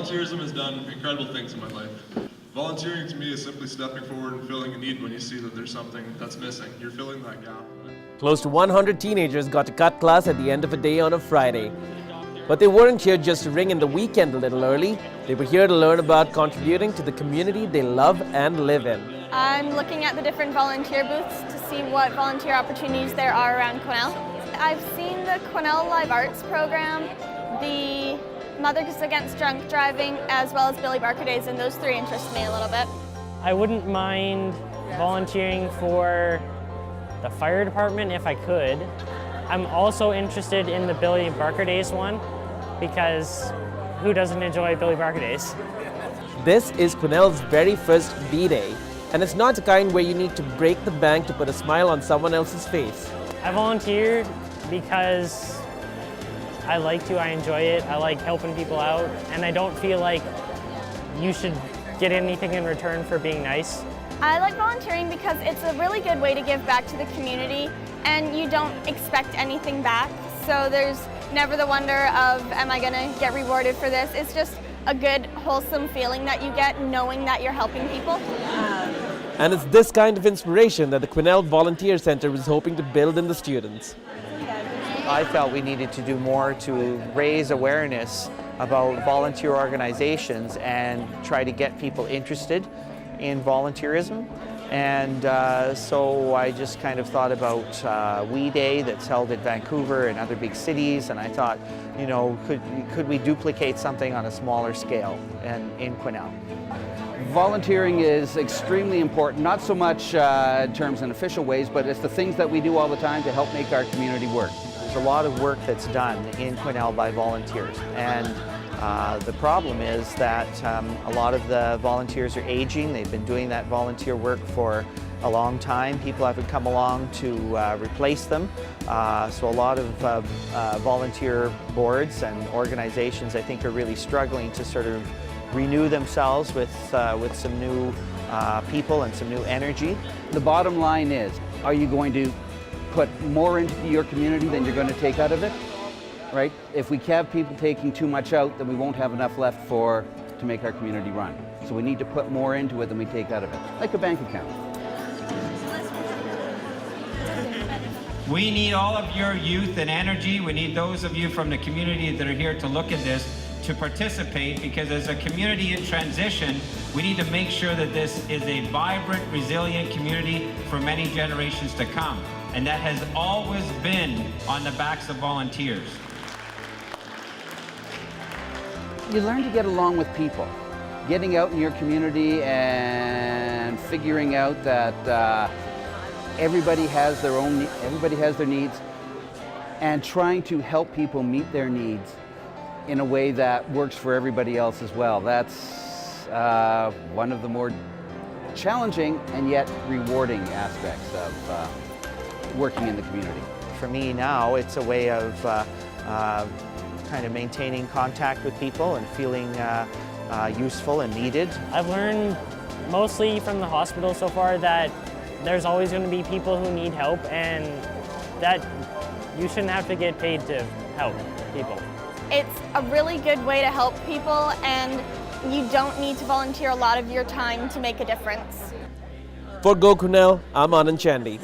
Volunteerism has done incredible things in my life. Volunteering to me is simply stepping forward and filling a need when you see that there's something that's missing. You're filling that gap. Close to 100 teenagers got to cut class at the end of a day on a Friday. But they weren't here just to ring in the weekend a little early. They were here to learn about contributing to the community they love and live in. I'm looking at the different volunteer booths to see what volunteer opportunities there are around Quesnel. I've seen the Quesnel Live Arts program, the Mothers Against Drunk Driving, as well as Billy Barker Days, and those three interest me a little bit. I wouldn't mind volunteering for the fire department if I could. I'm also interested in the Billy Barker Days one, because who doesn't enjoy Billy Barker Days? This is Quesnel's very first B-Day, and it's not the kind where you need to break the bank to put a smile on someone else's face. I volunteered because I like to, I enjoy it, I like helping people out, and I don't feel like you should get anything in return for being nice. I like volunteering because it's a really good way to give back to the community, and you don't expect anything back. So there's never the wonder of, am I gonna get rewarded for this? It's just a good, wholesome feeling that you get knowing that you're helping people. And it's this kind of inspiration that the Quesnel Volunteer Center is hoping to build in the students. I felt we needed to do more to raise awareness about volunteer organizations and try to get people interested in volunteerism. And so I just kind of thought about WE Day that's held in Vancouver and other big cities, and I thought, you know, could we duplicate something on a smaller scale in Quesnel? Volunteering is extremely important, not so much in terms of official ways, but it's the things that we do all the time to help make our community work. There's a lot of work that's done in Quesnel by volunteers, and the problem is that a lot of the volunteers are aging. They've been doing that volunteer work for a long time. People haven't come along to replace them. So a lot of volunteer boards and organizations, I think, are really struggling to sort of renew themselves with some new people and some new energy. The bottom line is, are you going to put more into your community than you're going to take out of it? Right? If we have people taking too much out, then we won't have enough left to make our community run. So we need to put more into it than we take out of it, like a bank account. We need all of your youth and energy. We need those of you from the community that are here to look at this to participate, because as a community in transition, we need to make sure that this is a vibrant, resilient community for many generations to come. And that has always been on the backs of volunteers. You learn to get along with people. Getting out in your community and figuring out that everybody has their needs, and trying to help people meet their needs in a way that works for everybody else as well. That's one of the more challenging and yet rewarding aspects of working in the community. For me now, it's a way of kind of maintaining contact with people and feeling useful and needed. I've learned mostly from the hospital so far that there's always going to be people who need help, and that you shouldn't have to get paid to help people. It's a really good way to help people, and you don't need to volunteer a lot of your time to make a difference. For Go Quesnel, I'm Anand Chandy.